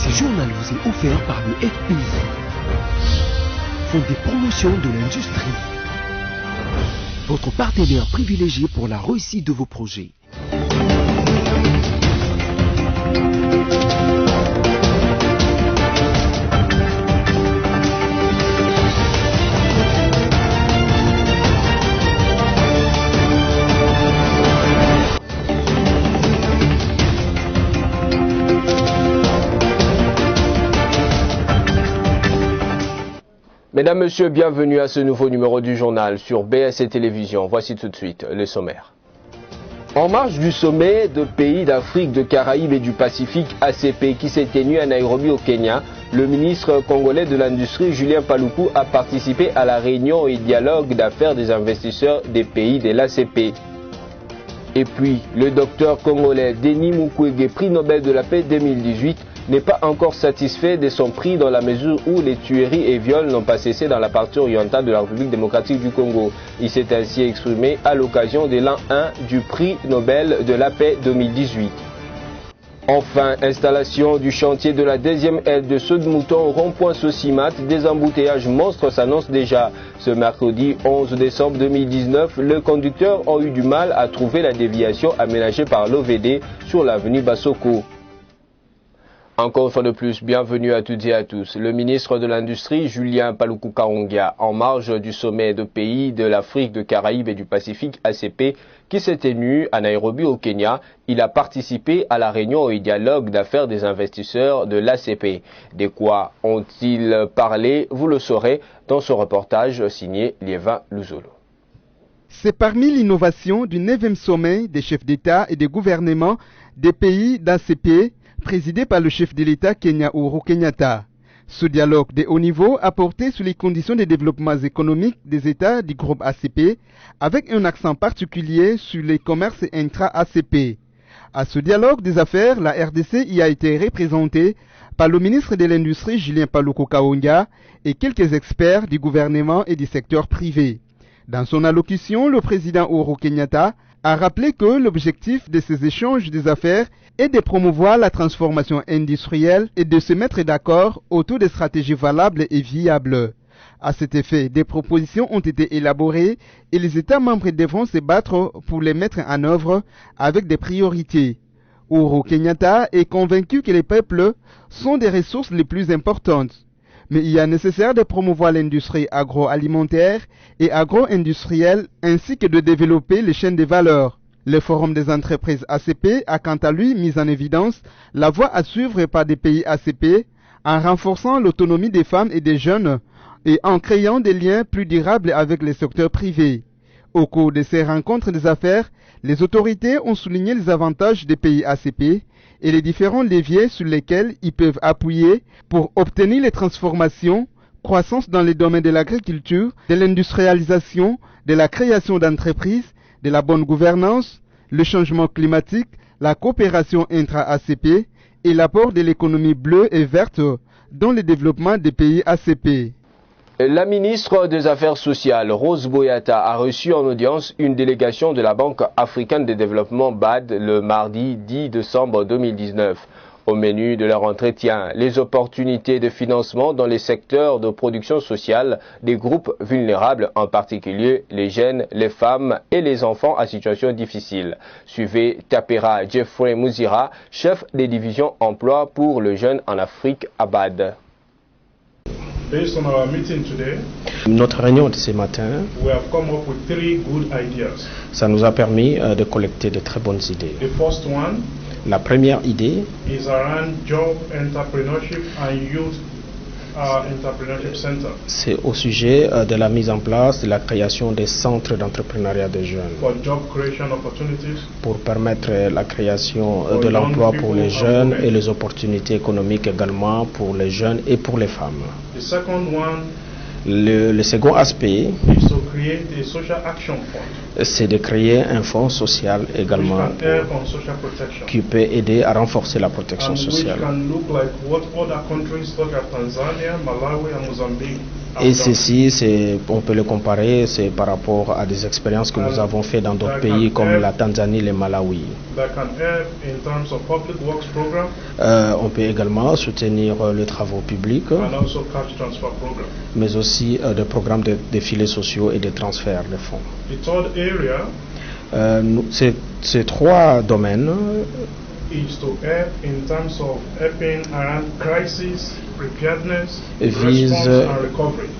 Ce journal vous est offert par le FPI, Fonds des promotions de l'industrie, votre partenaire privilégié pour la réussite de vos projets. Mesdames, Messieurs, bienvenue à ce nouveau numéro du journal sur BSC Télévision. Voici tout de suite le sommaire. En marge du sommet de pays d'Afrique, de Caraïbes et du Pacifique ACP qui s'est tenu à Nairobi au Kenya, le ministre congolais de l'Industrie Julien Paluku a participé à la réunion et dialogue d'affaires des investisseurs des pays de l'ACP. Et puis, le docteur congolais Denis Mukwege, prix Nobel de la paix 2018, n'est pas encore satisfait de son prix dans la mesure où les tueries et viols n'ont pas cessé dans la partie orientale de la République démocratique du Congo. Il s'est ainsi exprimé à l'occasion de l'an 1 du prix Nobel de la paix 2018. Enfin, installation du chantier de la deuxième aile de Saut de Mouton au rond-point Sosimat, des embouteillages monstres s'annoncent déjà. Ce mercredi 11 décembre 2019, les conducteurs ont eu du mal à trouver la déviation aménagée par l'OVD sur l'avenue Bassoko. Encore une fois de plus, bienvenue à toutes et à tous. Le ministre de l'Industrie, Julien Paluku Kahongya, en marge du sommet de pays de l'Afrique, de Caraïbes et du Pacifique ACP, qui s'est tenu à Nairobi au Kenya, il a participé à la réunion et dialogue d'affaires des investisseurs de l'ACP. De quoi ont-ils parlé? Vous le saurez dans ce reportage signé Liévin Luzolo. C'est parmi l'innovation du 9e sommet des chefs d'État et des gouvernements des pays d'ACP, présidé par le chef de l'État Kenya Uhuru Kenyatta. Ce dialogue de haut niveau a porté sur les conditions de développement économique des États du groupe ACP, avec un accent particulier sur les commerces intra-ACP. À ce dialogue des affaires, la RDC y a été représentée par le ministre de l'Industrie Julien Paluku Kahongya et quelques experts du gouvernement et du secteur privé. Dans son allocution, le président Uhuru Kenyatta a rappelé que l'objectif de ces échanges des affaires est de promouvoir la transformation industrielle et de se mettre d'accord autour de stratégies valables et viables. À cet effet, des propositions ont été élaborées et les États membres devront se battre pour les mettre en œuvre avec des priorités. Uhuru Kenyatta est convaincu que les peuples sont des ressources les plus importantes. Mais il est nécessaire de promouvoir l'industrie agroalimentaire et agro-industrielle ainsi que de développer les chaînes de valeur. Le Forum des entreprises ACP a quant à lui mis en évidence la voie à suivre par des pays ACP en renforçant l'autonomie des femmes et des jeunes et en créant des liens plus durables avec les secteurs privés. Au cours de ces rencontres des affaires, les autorités ont souligné les avantages des pays ACP et les différents leviers sur lesquels ils peuvent appuyer pour obtenir les transformations, croissance dans les domaines de l'agriculture, de l'industrialisation, de la création d'entreprises, de la bonne gouvernance, le changement climatique, la coopération intra-ACP et l'apport de l'économie bleue et verte dans le développement des pays ACP. La ministre des Affaires sociales, Rose Boyata, a reçu en audience une délégation de la Banque africaine de développement BAD le mardi 10 décembre 2019. Au menu de leur entretien, les opportunités de financement dans les secteurs de production sociale des groupes vulnérables, en particulier les jeunes, les femmes et les enfants à situation difficile. Suivez Tapera Jeffrey Muzira, chef des divisions emploi pour le jeune en Afrique à BAD. Notre réunion de ce matin, ça nous a permis de collecter de très bonnes idées. La première idée, c'est au sujet de la mise en place de la création des centres d'entrepreneuriat des jeunes pour permettre la création de l'emploi pour les jeunes et les opportunités économiques également pour les jeunes et pour les femmes. Le second aspect, c'est de créer un fonds social également qui peut aider à renforcer la protection sociale. Et ceci, on peut le comparer, c'est par rapport à des expériences que nous avons faites dans d'autres pays comme la Tanzanie et le Malawi. On peut également soutenir les travaux publics, mais aussi des programmes de filets sociaux et de transferts de fonds. Ces trois domaines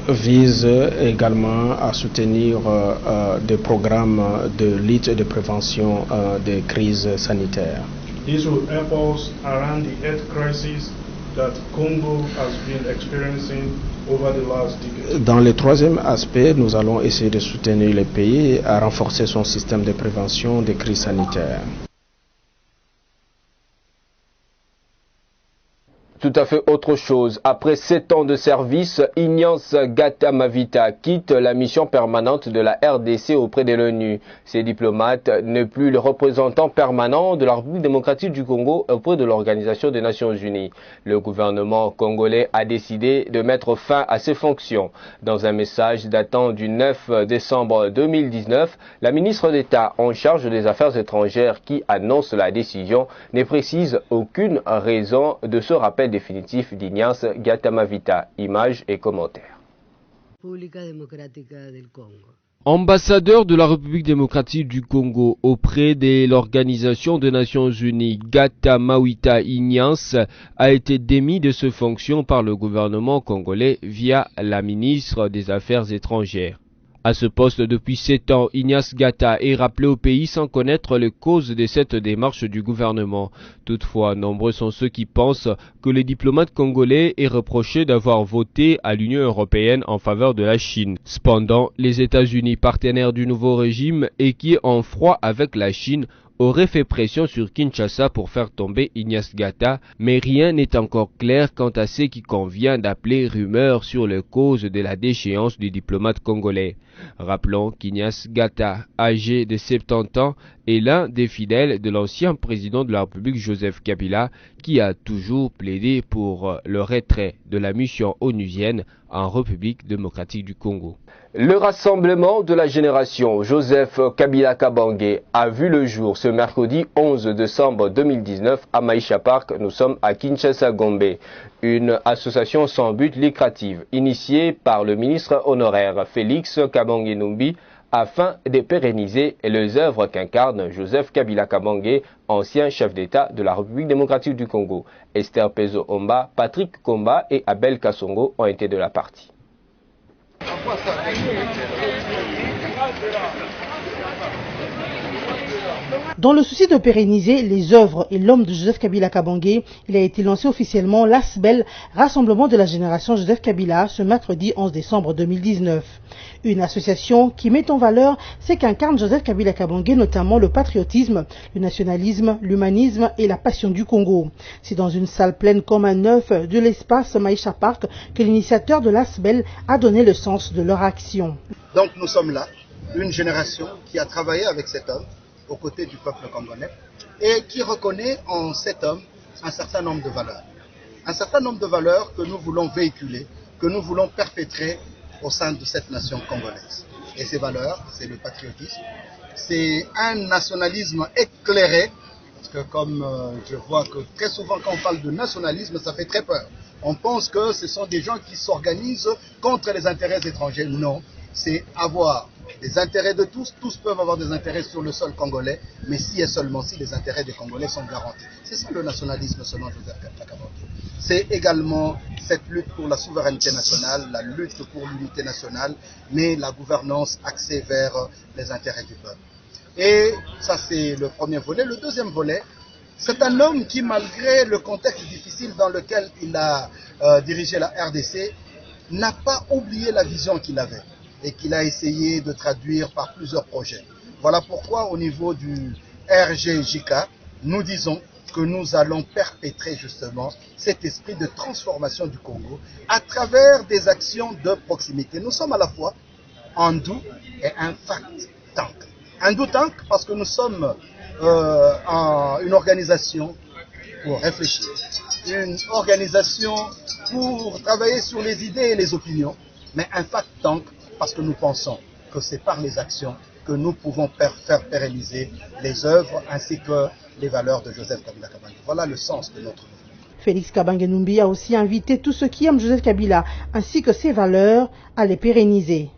vise également à soutenir des programmes de lutte et de prévention des crises sanitaires. This will help us around the health crisis that Congo has been experiencing over the last decade. Dans le troisième aspect, nous allons essayer de soutenir le pays à renforcer son système de prévention des crises sanitaires. Tout à fait autre chose. Après 7 ans de service, Ignace Gata-Mavita quitte la mission permanente de la RDC auprès de l'ONU. Ces diplomates n'est plus le représentant permanent de la République démocratique du Congo auprès de l'Organisation des Nations Unies. Le gouvernement congolais a décidé de mettre fin à ses fonctions. Dans un message datant du 9 décembre 2019, la ministre d'État en charge des Affaires étrangères qui annonce la décision ne précise aucune raison de ce rappel définitif d'Ignace Gata-Mavita. Images et commentaires. Ambassadeur de la République démocratique du Congo auprès de l'Organisation des Nations Unies, Gata-Mavita Ignace a été démis de ses fonctions par le gouvernement congolais via la ministre des Affaires étrangères. À ce poste depuis 7 ans, Ignace Gata est rappelé au pays sans connaître les causes de cette démarche du gouvernement. Toutefois, nombreux sont ceux qui pensent que le diplomate congolais est reproché d'avoir voté à l'Union européenne en faveur de la Chine. Cependant, les États-Unis, partenaires du nouveau régime et qui en froid avec la Chine, aurait fait pression sur Kinshasa pour faire tomber Ignace Gata, mais rien n'est encore clair quant à ce qui convient d'appeler rumeur sur les causes de la déchéance du diplomate congolais. Rappelons qu'Ignace Gata, âgé de 70 ans, est l'un des fidèles de l'ancien président de la République Joseph Kabila, qui a toujours plaidé pour le retrait de la mission onusienne en République démocratique du Congo. Le rassemblement de la génération Joseph Kabila Kabange a vu le jour ce mercredi 11 décembre 2019 à Maïcha Park. Nous sommes à Kinshasa Gombe, une association sans but lucratif initiée par le ministre honoraire Félix Kabange Numbi afin de pérenniser les œuvres qu'incarne Joseph Kabila Kabange, ancien chef d'État de la République démocratique du Congo. Esther Pezo Omba, Patrick Komba et Abel Kassongo ont été de la partie. Dans le souci de pérenniser les œuvres et l'homme de Joseph Kabila Kabange, il a été lancé officiellement l'ASBEL, Rassemblement de la génération Joseph Kabila, ce mercredi 11 décembre 2019. Une association qui met en valeur ce qu'incarne Joseph Kabila Kabange, notamment le patriotisme, le nationalisme, l'humanisme et la passion du Congo. C'est dans une salle pleine comme un œuf de l'espace Maïcha Park que l'initiateur de l'ASBEL a donné le sens de leur action. Donc nous sommes là, une génération qui a travaillé avec cet homme, aux côtés du peuple congolais, et qui reconnaît en cet homme un certain nombre de valeurs. Un certain nombre de valeurs que nous voulons véhiculer, que nous voulons perpétrer au sein de cette nation congolaise. Et ces valeurs, c'est le patriotisme, c'est un nationalisme éclairé, parce que comme je vois que très souvent quand on parle de nationalisme, ça fait très peur. On pense que ce sont des gens qui s'organisent contre les intérêts étrangers. Non, c'est avoir des intérêts de tous, tous peuvent avoir des intérêts sur le sol congolais, mais si et seulement si les intérêts des Congolais sont garantis. C'est ça le nationalisme selon Joseph Kabila Kabange. C'est également cette lutte pour la souveraineté nationale, la lutte pour l'unité nationale, mais la gouvernance axée vers les intérêts du peuple. Et ça c'est le premier volet. Le deuxième volet, c'est un homme qui, malgré le contexte difficile dans lequel il a dirigé la RDC, n'a pas oublié la vision qu'il avait et qu'il a essayé de traduire par plusieurs projets. Voilà pourquoi au niveau du RGJK, nous disons que nous allons perpétrer justement cet esprit de transformation du Congo à travers des actions de proximité. Nous sommes à la fois un Ndou et un fact tank. Un Ndou tank parce que nous sommes une organisation pour réfléchir, une organisation pour travailler sur les idées et les opinions, mais un fact tank parce que nous pensons que c'est par les actions que nous pouvons faire pérenniser les œuvres ainsi que les valeurs de Joseph Kabila Kabange. Voilà le sens de notre mouvement. Félix Kabange Numbi a aussi invité tous ceux qui aiment Joseph Kabila ainsi que ses valeurs à les pérenniser.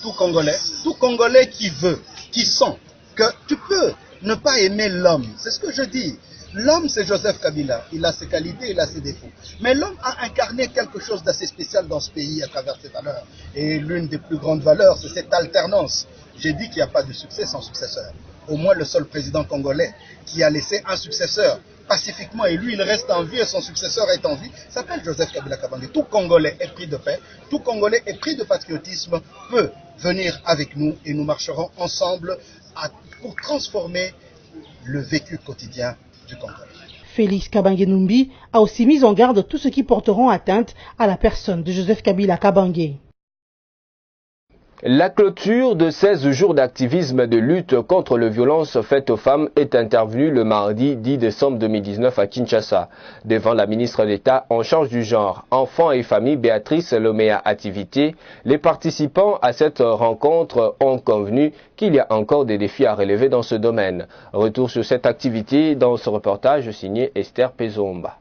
Tout Congolais qui veut, qui sent que tu peux ne pas aimer l'homme, c'est ce que je dis. L'homme, c'est Joseph Kabila. Il a ses qualités, il a ses défauts. Mais l'homme a incarné quelque chose d'assez spécial dans ce pays à travers ses valeurs. Et l'une des plus grandes valeurs, c'est cette alternance. J'ai dit qu'il n'y a pas de succès sans successeur. Au moins le seul président congolais qui a laissé un successeur pacifiquement, et lui, il reste en vie et son successeur est en vie, s'appelle Joseph Kabila Kabange. Tout Congolais est pris de paix, tout Congolais est pris de patriotisme, peut venir avec nous et nous marcherons ensemble pour transformer le vécu quotidien du Congo. Félix Kabange Numbi a aussi mis en garde tous ceux qui porteront atteinte à la personne de Joseph Kabila Kabange. La clôture de 16 jours d'activisme de lutte contre les violences faites aux femmes est intervenue le mardi 10 décembre 2019 à Kinshasa. Devant la ministre d'État en charge du genre, enfants et familles Béatrice Lomea Activité, les participants à cette rencontre ont convenu qu'il y a encore des défis à relever dans ce domaine. Retour sur cette activité dans ce reportage signé Esther Pezomba.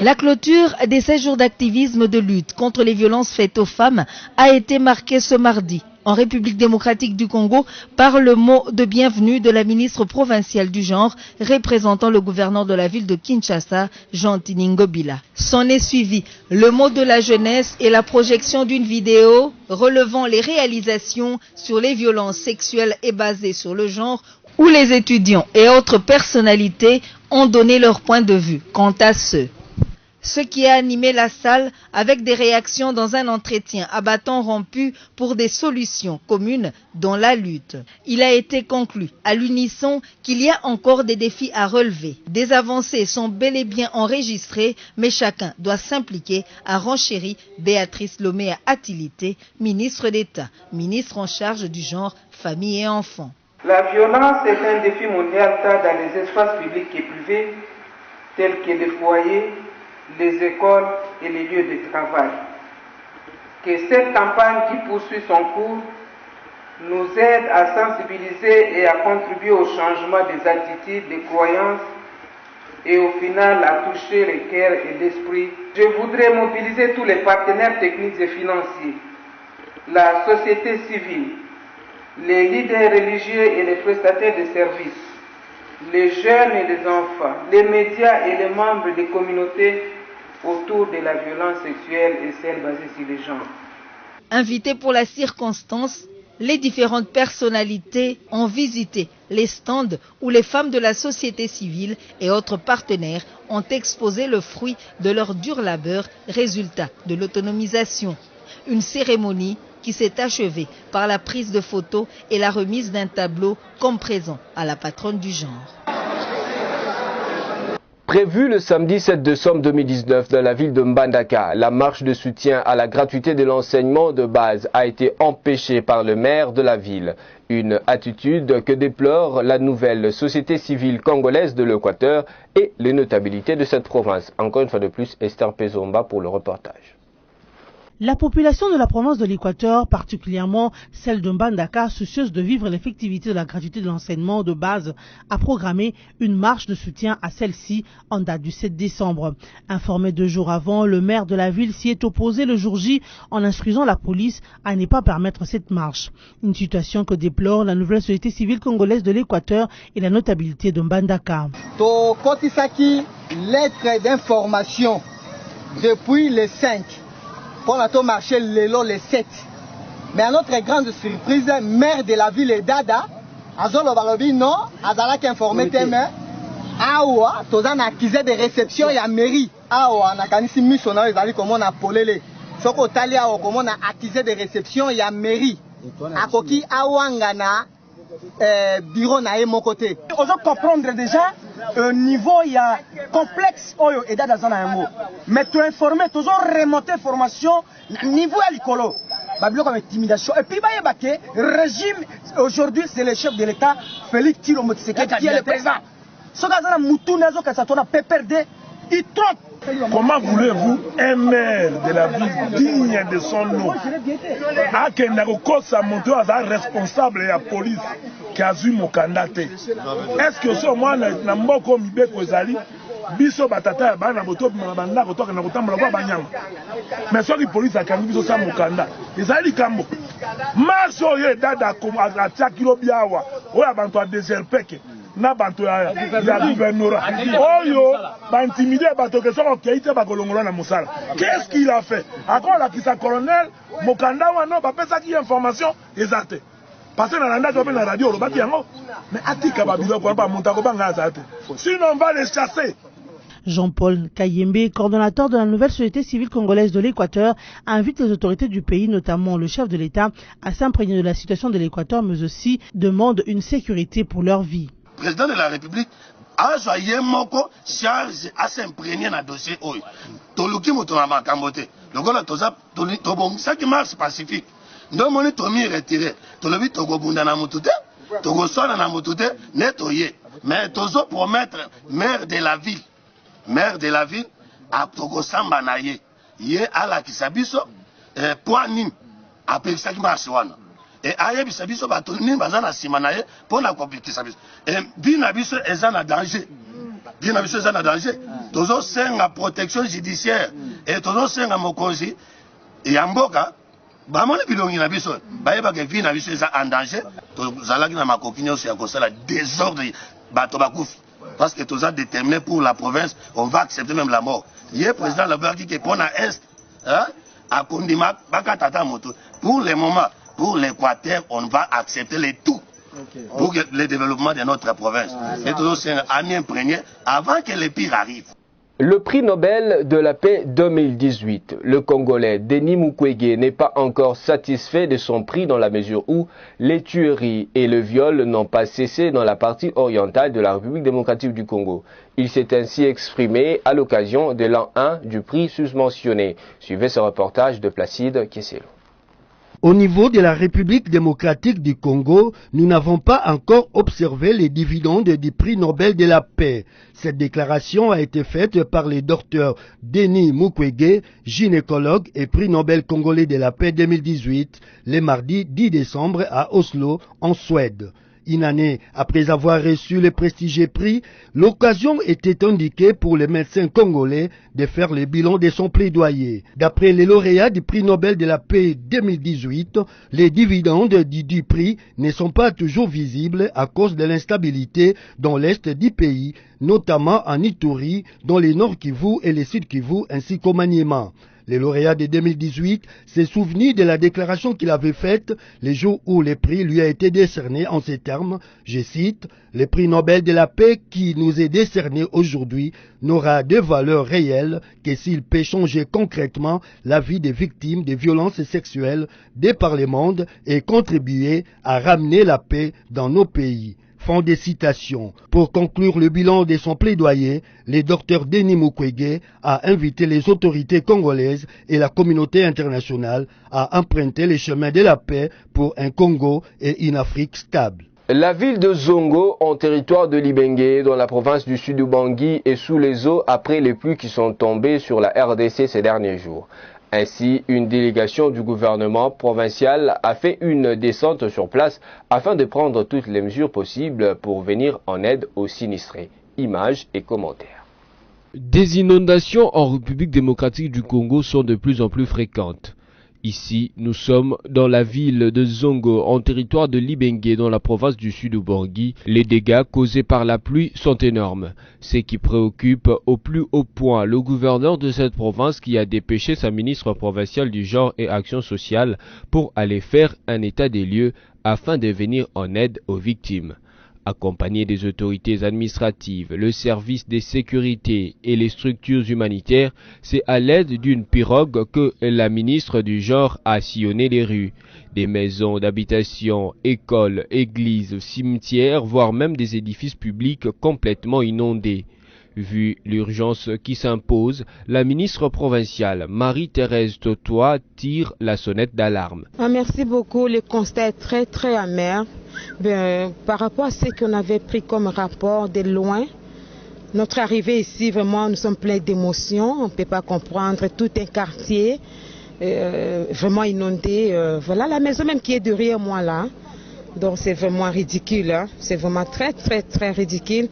La clôture des 16 jours d'activisme de lutte contre les violences faites aux femmes a été marquée ce mardi en République démocratique du Congo par le mot de bienvenue de la ministre provinciale du genre représentant le gouverneur de la ville de Kinshasa, Jean Tiningobila. S'en est suivi le mot de la jeunesse et la projection d'une vidéo relevant les réalisations sur les violences sexuelles et basées sur le genre où les étudiants et autres personnalités ont donné leur point de vue quant à ce qui a animé la salle avec des réactions dans un entretien à bâton rompu pour des solutions communes dans la lutte. Il a été conclu à l'unisson qu'il y a encore des défis à relever. Des avancées sont bel et bien enregistrées, mais chacun doit s'impliquer, a renchéri Béatrice Lomea Activité, ministre d'État, ministre en charge du genre, famille et enfants. La violence est un défi mondial tant dans les espaces publics et privés, tels que les foyers, les écoles et les lieux de travail. Que cette campagne qui poursuit son cours nous aide à sensibiliser et à contribuer au changement des attitudes, des croyances et au final à toucher les cœurs et l'esprit. Je voudrais mobiliser tous les partenaires techniques et financiers, la société civile, les leaders religieux et les prestataires de services, les jeunes et les enfants, les médias et les membres des communautés autour de la violence sexuelle et celle basée sur les genres. Invités pour la circonstance, les différentes personnalités ont visité les stands où les femmes de la société civile et autres partenaires ont exposé le fruit de leur dur labeur, résultat de l'autonomisation. Une cérémonie qui s'est achevée par la prise de photos et la remise d'un tableau comme présent à la patronne du genre. Prévu le samedi 7 décembre 2019 dans la ville de Mbandaka, la marche de soutien à la gratuité de l'enseignement de base a été empêchée par le maire de la ville. Une attitude que déplore la nouvelle société civile congolaise de l'Équateur et les notabilités de cette province. Encore une fois de plus, Esther Pezomba pour le reportage. La population de la province de l'Équateur, particulièrement celle de Mbandaka, soucieuse de vivre l'effectivité de la gratuité de l'enseignement de base, a programmé une marche de soutien à celle-ci en date du 7 décembre. Informé 2 jours avant, le maire de la ville s'y est opposé le jour J en instruisant la police à ne pas permettre cette marche. Une situation que déplore la nouvelle société civile congolaise de l'Équateur et la notabilité de Mbandaka. Kotisaki, lettre d'information depuis le 5. Pour la marché le 7. Mais à notre grande surprise, maire de la ville est Dada, Azolo Balobi non, Azala qui informé mais Awa, Tozan accusé de réception et à mairie. Awa, Nakanisi Missionnaire, ils allaient comme on a polélé. Soko Talia, comme on a accusé de réception et à mairie. Akoki Awangana, bureau na mon côté. On doit comprendre déjà au niveau il y a complexe oyo et dans un mot. Mais tu informer, tu dois remonter formation niveau à l'écolo. Babilo comme intimidation et puis le régime aujourd'hui c'est le chef de l'État Félix Tshisekedi Tshisekedi qui est le président. Ce gars-là Moutou Nazo Kasatona PPRD il trompe. Comment voulez-vous un maire de la ville digne de son nom responsable de la police qui a vu mon candidat? Est-ce que ce moi na mboko mibeko ezali biso batata bana boto banda kotoka na kotambola kwa banyanga mais soki police akangi biso sa mokanda ezali kambo marche oyo dada ko atia kilo biawa oyo abantu a déserpeke na bantu ya gouverneur oyo bantimidé bato ke soko keite bakolongola na musala. Qu'est-ce qu'il a fait? Encore la kisa colonel mokanda wana ba pesa ki information exacte parce que na nda jobe na radio lo baki yango mais atika ba bilo ko ba montako banga azate sinon on va les chasser. Jean-Paul Kayembe, coordonnateur de la nouvelle société civile congolaise de l'Équateur, invite les autorités du pays, notamment le chef de l'État, à s'imprégner de la situation de l'Équateur, mais aussi demande une sécurité pour leur vie. Le président de la République a joyé moko charge à s'imprégner dans le dossier. Toluki motona makambote. Donc là, ça qui marche pacifique. Nous avons retiré. Tolobi togo bunda na mutute, togo sona na mutute, netoye. Mais tozo promettre maire de la ville, à Togo Samba Naye, yé à la Kisabiso, point nim, après ça qui marche wana. Et aye Kisabiso, batonin bazana simanaye, pour la compliquer Kisabiso. Et binabiso est en danger. Binabiso est en danger. Tozo senga protection judiciaire, et tozo senga mokonzi, et amboka, bamone bilongi na biso, bayeba ke binabiso est en danger, tozalaki na makokini aussi à cause de la désordre, bato bakufi. Parce que tous a déterminé pour la province, on va accepter même la mort. Il y a le président Labeur qui pour la Est, à Kondima, Bakatata Moto. Pour le moment, pour l'Équateur, on va accepter les tout pour le développement de notre province. Et toujours c'est un ami imprégné avant que le pire arrive. Le prix Nobel de la paix 2018, le Congolais Denis Mukwege n'est pas encore satisfait de son prix dans la mesure où les tueries et le viol n'ont pas cessé dans la partie orientale de la République démocratique du Congo. Il s'est ainsi exprimé à l'occasion de l'an 1 du prix susmentionné. Suivez ce reportage de Placide Kesselo. Au niveau de la République démocratique du Congo, nous n'avons pas encore observé les dividendes du prix Nobel de la paix. Cette déclaration a été faite par le docteur Denis Mukwege, gynécologue et prix Nobel congolais de la paix 2018, le mardi 10 décembre à Oslo, en Suède. Une année après avoir reçu le prestigieux prix, l'occasion était indiquée pour le médecin congolais de faire le bilan de son plaidoyer. D'après les lauréats du prix Nobel de la paix 2018, les dividendes du prix ne sont pas toujours visibles à cause de l'instabilité dans l'est du pays, notamment en Ituri, dans les Nord Kivu et les Sud Kivu ainsi qu'au Maniema. Le lauréat de 2018 s'est souvenu de la déclaration qu'il avait faite le jour où le prix lui a été décerné en ces termes, je cite, « Le prix Nobel de la paix qui nous est décerné aujourd'hui n'aura de valeur réelle que s'il peut changer concrètement la vie des victimes de violences sexuelles de par le monde et contribuer à ramener la paix dans nos pays. » Fin des citations. Pour conclure le bilan de son plaidoyer, le docteur Denis Mukwege a invité les autorités congolaises et la communauté internationale à emprunter les chemins de la paix pour un Congo et une Afrique stable. La ville de Zongo, en territoire de Libenge, dans la province du Sud-Ubangi, est sous les eaux après les pluies qui sont tombées sur la RDC ces derniers jours. Ainsi, une délégation du gouvernement provincial a fait une descente sur place afin de prendre toutes les mesures possibles pour venir en aide aux sinistrés. Images et commentaires. Des inondations en République démocratique du Congo sont de plus en plus fréquentes. Ici, nous sommes dans la ville de Zongo, en territoire de Libenge, dans la province du Sud-Ubangi. Les dégâts causés par la pluie sont énormes. Ce qui préoccupe au plus haut point le gouverneur de cette province qui a dépêché sa ministre provinciale du genre et action sociale pour aller faire un état des lieux afin de venir en aide aux victimes. Accompagné des autorités administratives, le service des sécurités et les structures humanitaires, c'est à l'aide d'une pirogue que la ministre du genre a sillonné les rues. Des maisons d'habitation, écoles, églises, cimetières, voire même des édifices publics complètement inondés. Vu l'urgence qui s'impose, la ministre provinciale Marie-Thérèse Totoa tire la sonnette d'alarme. Merci beaucoup. Le constat est très amer. Par rapport à ce qu'on avait pris comme rapport de loin, notre arrivée ici, vraiment, nous sommes pleins d'émotions. On ne peut pas comprendre tout un quartier vraiment inondé. Voilà la maison même qui est derrière moi là. Donc c'est vraiment ridicule. Hein. C'est vraiment très ridicule.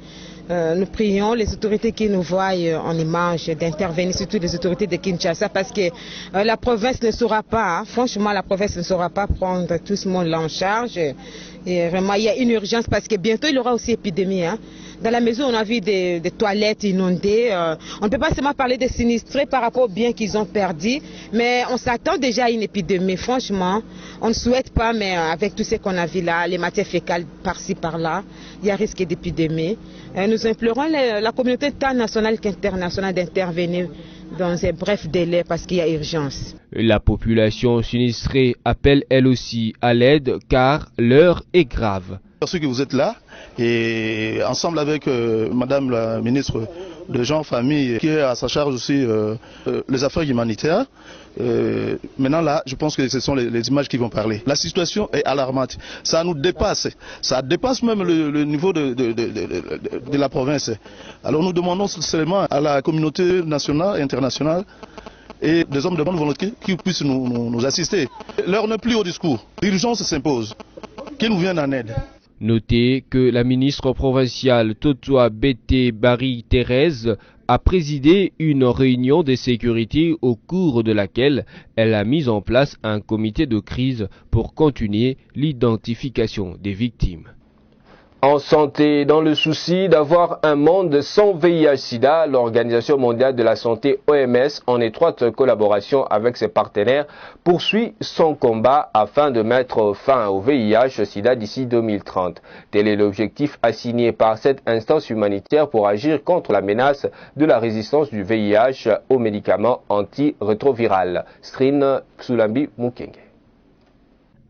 Nous prions les autorités qui nous voient en image d'intervenir, surtout les autorités de Kinshasa, parce que la province ne saura pas, hein, franchement la province ne saura pas prendre tout ce monde-là en charge. Et vraiment il y a une urgence parce que bientôt il y aura aussi épidémie. Hein. Dans la maison on a vu des toilettes inondées. On ne peut pas seulement parler des sinistrés par rapport aux biens qu'ils ont perdus, mais on s'attend déjà à une épidémie. Franchement, on ne souhaite pas, mais avec tout ce qu'on a vu là, les matières fécales par-ci par-là, il y a risque d'épidémie. Nous implorons la communauté tant nationale qu'internationale d'intervenir dans un bref délai parce qu'il y a urgence. La population sinistrée appelle elle aussi à l'aide car l'heure est grave. Parce que vous êtes là et ensemble avec Madame la ministre de Gens, Famille, qui est à sa charge aussi les affaires humanitaires. Maintenant là, je pense que ce sont les images qui vont parler. La situation est alarmante. Ça nous dépasse. Ça dépasse même le niveau de la province. Alors nous demandons seulement à la communauté nationale et internationale et des hommes de bonne volonté qui puissent nous assister. L'heure n'est plus au discours. L'urgence s'impose. Qu'ils nous viennent en aide. Notez que la ministre provinciale Totoa Bété Marie-Thérèse a présidé une réunion de sécurité au cours de laquelle elle a mis en place un comité de crise pour continuer l'identification des victimes. En santé, dans le souci d'avoir un monde sans VIH-Sida, l'Organisation mondiale de la santé OMS, en étroite collaboration avec ses partenaires, poursuit son combat afin de mettre fin au VIH-Sida d'ici 2030. Tel est l'objectif assigné par cette instance humanitaire pour agir contre la menace de la résistance du VIH aux médicaments antirétroviraux. Strin Xulambi Mukenge.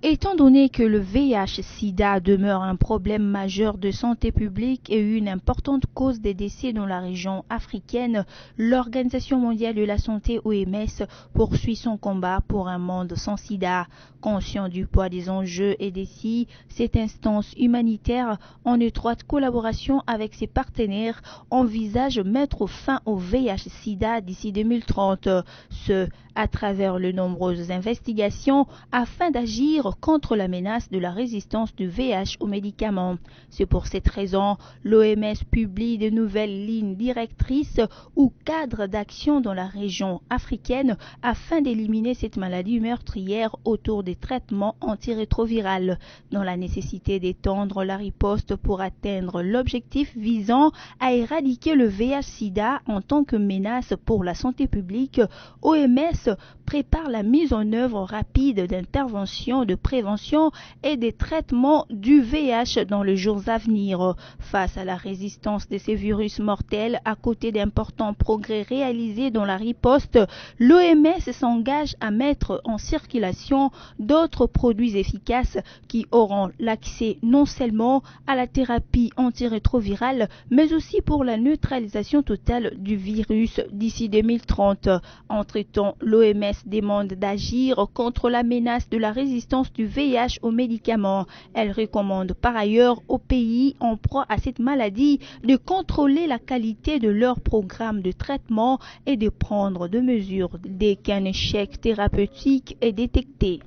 Étant donné que le VIH-Sida demeure un problème majeur de santé publique et une importante cause des décès dans la région africaine, l'Organisation mondiale de la santé OMS poursuit son combat pour un monde sans sida. Conscient du poids des enjeux et défis, cette instance humanitaire, en étroite collaboration avec ses partenaires, envisage mettre fin au VIH-Sida d'ici 2030. Ce, à travers de nombreuses investigations afin d'agir contre la menace de la résistance du VIH aux médicaments. C'est pour cette raison, l'OMS publie de nouvelles lignes directrices ou cadres d'action dans la région africaine afin d'éliminer cette maladie meurtrière autour des traitements antirétroviraux, dans la nécessité d'étendre la riposte pour atteindre l'objectif visant à éradiquer le VIH-Sida en tant que menace pour la santé publique. OMS prépare la mise en œuvre rapide d'interventions de prévention et des traitements du VIH dans les jours à venir. Face à la résistance de ces virus mortels, à côté d'importants progrès réalisés dans la riposte, l'OMS s'engage à mettre en circulation d'autres produits efficaces qui auront l'accès non seulement à la thérapie antirétrovirale, mais aussi pour la neutralisation totale du virus d'ici 2030. Entre-temps, l'OMS demande d'agir contre la menace de la résistance du VIH aux médicaments. Elle recommande par ailleurs aux pays en proie à cette maladie de contrôler la qualité de leur programme de traitement et de prendre des mesures dès qu'un échec thérapeutique est détecté.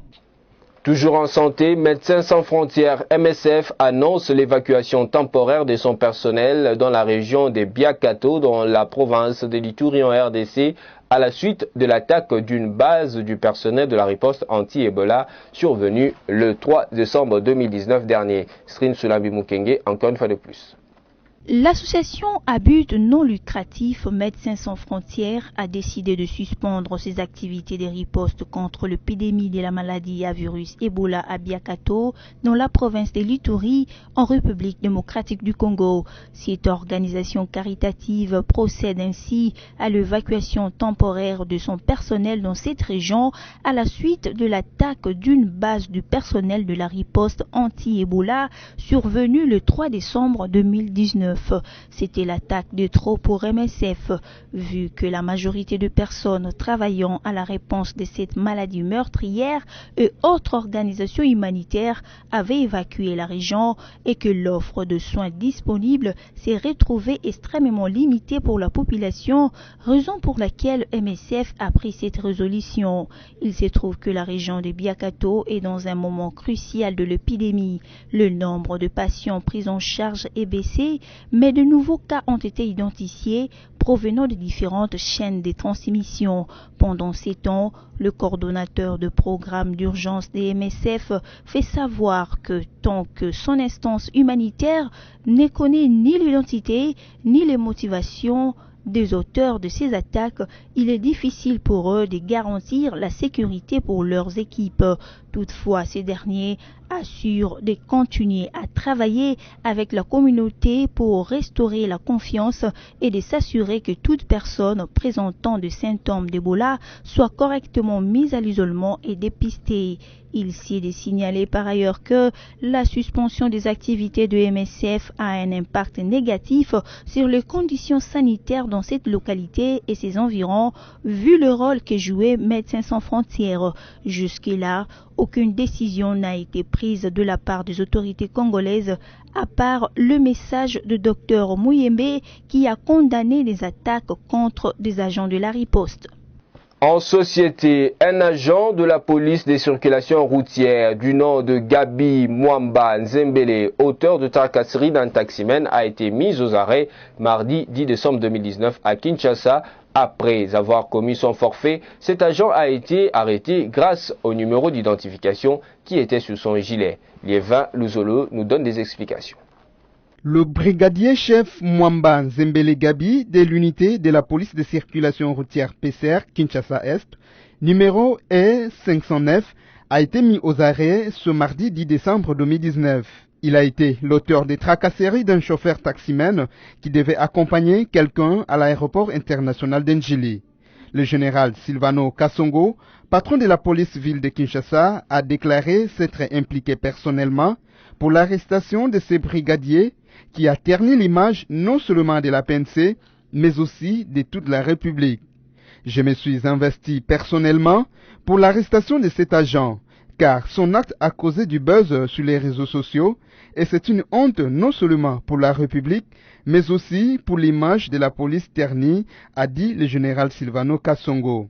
Toujours en santé, Médecins sans frontières MSF annonce l'évacuation temporaire de son personnel dans la région de Biakato, dans la province de l'Ituri en RDC, à la suite de l'attaque d'une base du personnel de la riposte anti-Ebola survenue le 3 décembre 2019 dernier. Strin Sulambi Mukenge, encore une fois de plus. L'association à but non lucratif Médecins sans frontières a décidé de suspendre ses activités de riposte contre l'épidémie de la maladie à virus Ebola à Biakato, dans la province de l'Ituri, en République démocratique du Congo. Cette organisation caritative procède ainsi à l'évacuation temporaire de son personnel dans cette région à la suite de l'attaque d'une base du personnel de la riposte anti-Ebola survenue le 3 décembre 2019. C'était l'attaque de trop pour MSF, vu que la majorité de personnes travaillant à la réponse de cette maladie meurtrière et autres organisations humanitaires avaient évacué la région et que l'offre de soins disponible s'est retrouvée extrêmement limitée pour la population, raison pour laquelle MSF a pris cette résolution. Il se trouve que la région de Biakato est dans un moment crucial de l'épidémie. Le nombre de patients pris en charge est baissé, mais de nouveaux cas ont été identifiés provenant de différentes chaînes de transmission. Pendant ces temps, le coordonnateur de programme d'urgence des MSF fait savoir que tant que son instance humanitaire ne connaît ni l'identité ni les motivations des auteurs de ces attaques, il est difficile pour eux de garantir la sécurité pour leurs équipes. Toutefois, ces derniers assurent de continuer à travailler avec la communauté pour restaurer la confiance et de s'assurer que toute personne présentant des symptômes d'Ebola soit correctement mise à l'isolement et dépistée. Il s'y est de signaler par ailleurs que la suspension des activités de MSF a un impact négatif sur les conditions sanitaires dans cette localité et ses environs, vu le rôle que jouait Médecins sans frontières. Jusque-là, aucune décision n'a été prise de la part des autorités congolaises, à part le message de Dr Mouyembe qui a condamné les attaques contre des agents de la riposte. En société, un agent de la police des circulations routières du nom de Gabi Mwamba Nzembele, auteur de tracasserie d'un taximène, a été mis aux arrêts mardi 10 décembre 2019 à Kinshasa. Après avoir commis son forfait, cet agent a été arrêté grâce au numéro d'identification qui était sur son gilet. Liévin Luzolo nous donne des explications. Le brigadier-chef Mwamba Nzembele Gabi de l'unité de la police de circulation routière PCR Kinshasa-Est, numéro E509, a été mis aux arrêts ce mardi 10 décembre 2019. Il a été l'auteur des tracasseries d'un chauffeur taximène qui devait accompagner quelqu'un à l'aéroport international d'Njili. Le général Silvano Kasongo, patron de la police ville de Kinshasa, a déclaré s'être impliqué personnellement pour l'arrestation de ces brigadiers qui a terni l'image non seulement de la PNC, mais aussi de toute la République. Je me suis investi personnellement pour l'arrestation de cet agent, car son acte a causé du buzz sur les réseaux sociaux, et c'est une honte non seulement pour la République, mais aussi pour l'image de la police ternie, a dit le général Silvano Kasongo.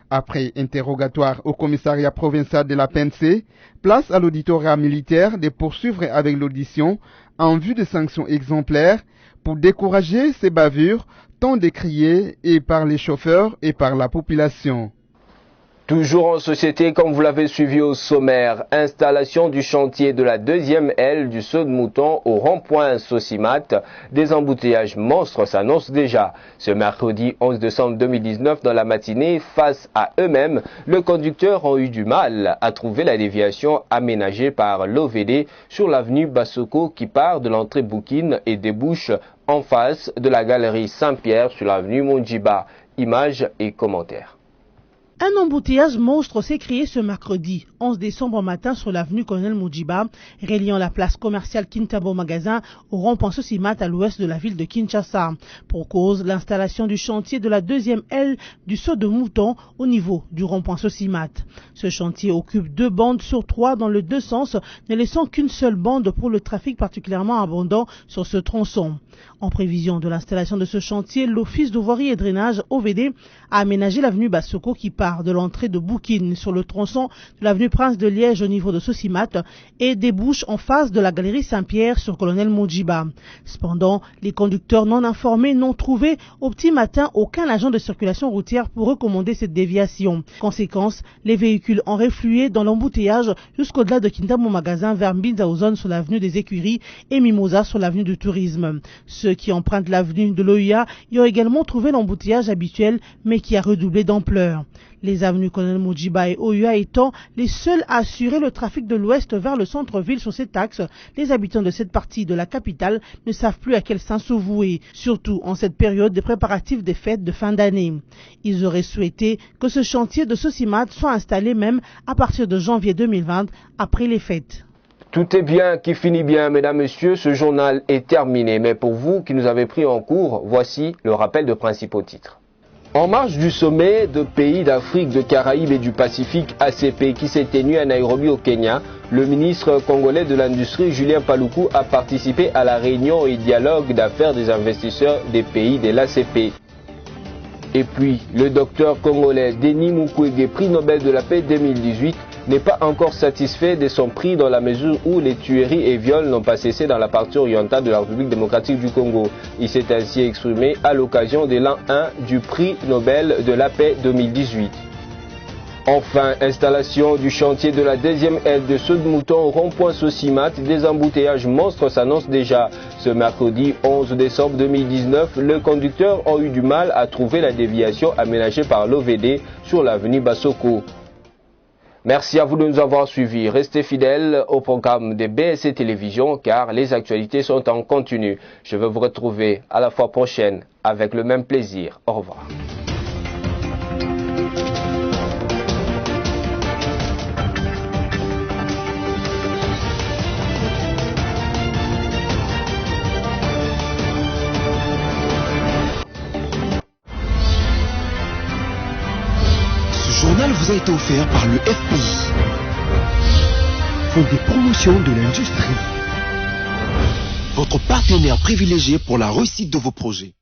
Après interrogatoire au commissariat provincial de la PNC, place à l'auditorat militaire de poursuivre avec l'audition en vue de sanctions exemplaires pour décourager ces bavures tant décriées et par les chauffeurs et par la population. Toujours en société, comme vous l'avez suivi au sommaire, installation du chantier de la deuxième aile du saut de mouton au rond-point Sosimat. Des embouteillages monstres s'annoncent déjà. Ce mercredi 11 décembre 2019, dans la matinée, face à eux-mêmes, les conducteurs ont eu du mal à trouver la déviation aménagée par l'OVD sur l'avenue Bassoko qui part de l'entrée Boukine et débouche en face de la galerie Saint-Pierre sur l'avenue Mondjiba. Images et commentaires. Un embouteillage monstre s'est créé ce mercredi 11 décembre matin sur l'avenue Colonel Mondjiba, reliant la place commerciale Kintabo Magasin au rond-point Sosimat à l'ouest de la ville de Kinshasa. Pour cause, l'installation du chantier de la deuxième aile du saut de mouton au niveau du rond-point Sosimat. Ce chantier occupe 2 bandes sur 3 dans les 2 sens, ne laissant qu'une seule bande pour le trafic particulièrement abondant sur ce tronçon. En prévision de l'installation de ce chantier, l'Office de voirie et drainage OVD a aménagé l'avenue Bassoko qui part de l'entrée de Boukine sur le tronçon de l'avenue Prince de Liège au niveau de Sosimat et débouche en face de la galerie Saint-Pierre sur Colonel Mondjiba. Cependant, les conducteurs non informés n'ont trouvé au petit matin aucun agent de circulation routière pour recommander cette déviation. Conséquence, les véhicules ont reflué dans l'embouteillage jusqu'au-delà de Kintamo Magasin vers Mbinzaouzone sur l'avenue des Écuries et Mimosa sur l'avenue du Tourisme. Ce Ceux qui empruntent l'avenue de l'OUA y ont également trouvé l'embouteillage habituel, mais qui a redoublé d'ampleur. Les avenues Colonel Moujiba et OUA étant les seules à assurer le trafic de l'ouest vers le centre-ville sur cet axe, les habitants de cette partie de la capitale ne savent plus à quel sein se vouer, surtout en cette période des préparatifs des fêtes de fin d'année. Ils auraient souhaité que ce chantier de Sosimat soit installé même à partir de janvier 2020, après les fêtes. Tout est bien qui finit bien, mesdames, messieurs, ce journal est terminé. Mais pour vous qui nous avez pris en cours, voici le rappel de principaux titres. En marge du sommet de pays d'Afrique, de Caraïbes et du Pacifique ACP qui s'est tenu à Nairobi au Kenya, le ministre congolais de l'Industrie Julien Paluku a participé à la réunion et dialogue d'affaires des investisseurs des pays de l'ACP. Et puis, le docteur congolais Denis Mukwege, prix Nobel de la paix 2018, n'est pas encore satisfait de son prix dans la mesure où les tueries et viols n'ont pas cessé dans la partie orientale de la République démocratique du Congo. Il s'est ainsi exprimé à l'occasion de l'an 1 du prix Nobel de la paix 2018. Enfin, installation du chantier de la deuxième aile de Saut de Mouton au rond-point Sosimat, des embouteillages monstres s'annoncent déjà. Ce mercredi 11 décembre 2019, les conducteurs ont eu du mal à trouver la déviation aménagée par l'OVD sur l'avenue Bassoko. Merci à vous de nous avoir suivis. Restez fidèles au programme de BSC Télévision car les actualités sont en continu. Je vais vous retrouver à la fois prochaine avec le même plaisir. Au revoir. Ce journal vous a été offert par le FPI, Fonds des promotions de l'industrie, votre partenaire privilégié pour la réussite de vos projets.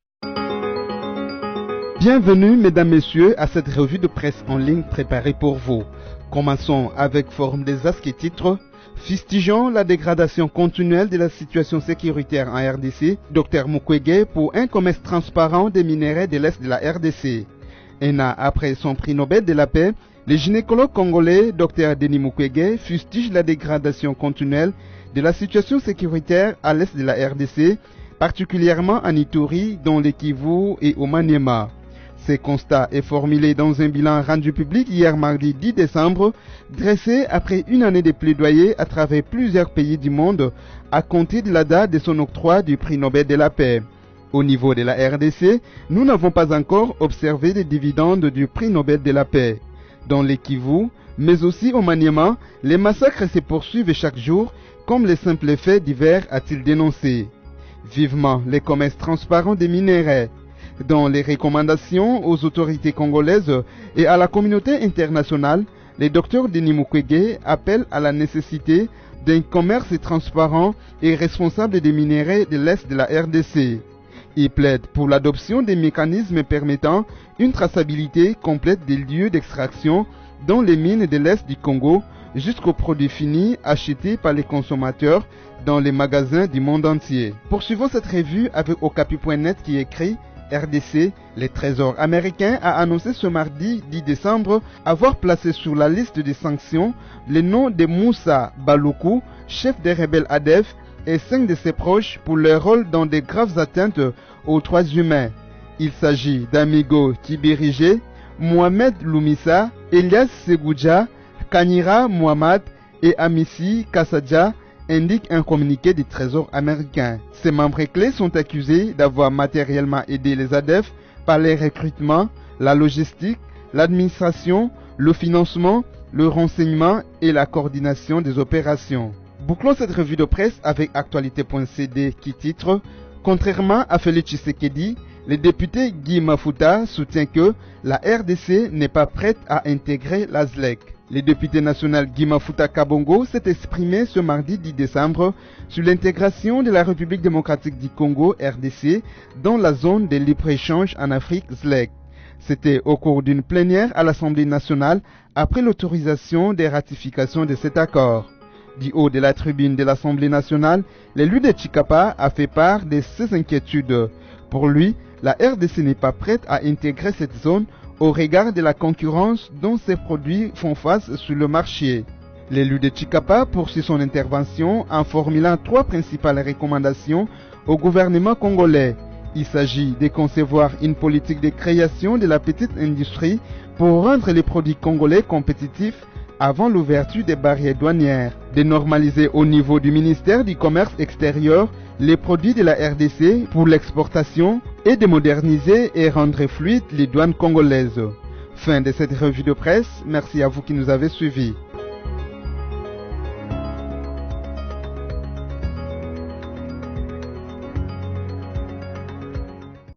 Bienvenue, mesdames, messieurs, à cette revue de presse en ligne préparée pour vous. Commençons avec Forum des As qui titre fustigeant la dégradation continuelle de la situation sécuritaire en RDC, Dr Mukwege pour un commerce transparent des minerais de l'Est de la RDC. Un an après son prix Nobel de la paix, le gynécologue congolais Dr Denis Mukwege fustige la dégradation continuelle de la situation sécuritaire à l'est de la RDC, particulièrement en Ituri, dans le Kivu et au Maniema. Ce constat est formulé dans un bilan rendu public hier mardi 10 décembre, dressé après une année de plaidoyer à travers plusieurs pays du monde, à compter de la date de son octroi du prix Nobel de la paix. Au niveau de la RDC, nous n'avons pas encore observé les dividendes du prix Nobel de la paix. Dans les Kivu, mais aussi au Maniema, les massacres se poursuivent chaque jour, comme les simples faits divers a-t-il dénoncé. Vivement les commerces transparents des minerais. Dans les recommandations aux autorités congolaises et à la communauté internationale, le docteur Denis Mukwege appelle à la nécessité d'un commerce transparent et responsable des minerais de l'Est de la RDC. Il plaide pour l'adoption des mécanismes permettant une traçabilité complète des lieux d'extraction dans les mines de l'Est du Congo jusqu'aux produits finis achetés par les consommateurs dans les magasins du monde entier. Poursuivons cette revue avec Okapi.net qui écrit RDC, le Trésor américain a annoncé ce mardi 10 décembre avoir placé sur la liste des sanctions le nom de Moussa Baloukou, chef des rebelles ADF, et 5 de ses proches pour leur rôle dans de graves atteintes aux droits humains. Il s'agit d'Amigo Kibirige, Mohamed Loumissa, Elias Seguja, Kanira Mohamed et Amissi Kassadja, indique un communiqué du Trésor américain. Ces membres clés sont accusés d'avoir matériellement aidé les ADF par les recrutements, la logistique, l'administration, le financement, le renseignement et la coordination des opérations. Bouclons cette revue de presse avec Actualité.cd qui titre « Contrairement à Félix Tshisekedi, le député Guy Mafuta soutient que la RDC n'est pas prête à intégrer la ZLEC. Le député national Guy Mafuta Kabongo s'est exprimé ce mardi 10 décembre sur l'intégration de la République démocratique du Congo RDC dans la zone de libre-échange en Afrique ZLEC. C'était au cours d'une plénière à l'Assemblée nationale après l'autorisation des ratifications de cet accord. Du haut de la tribune de l'Assemblée nationale, l'élu de Chikapa a fait part de ses inquiétudes. Pour lui, la RDC n'est pas prête à intégrer cette zone au regard de la concurrence dont ces produits font face sur le marché. L'élu de Chikapa poursuit son intervention en formulant 3 principales recommandations au gouvernement congolais. Il s'agit de concevoir une politique de création de la petite industrie pour rendre les produits congolais compétitifs avant l'ouverture des barrières douanières, de normaliser au niveau du ministère du Commerce extérieur les produits de la RDC pour l'exportation et de moderniser et rendre fluides les douanes congolaises. Fin de cette revue de presse, merci à vous qui nous avez suivis.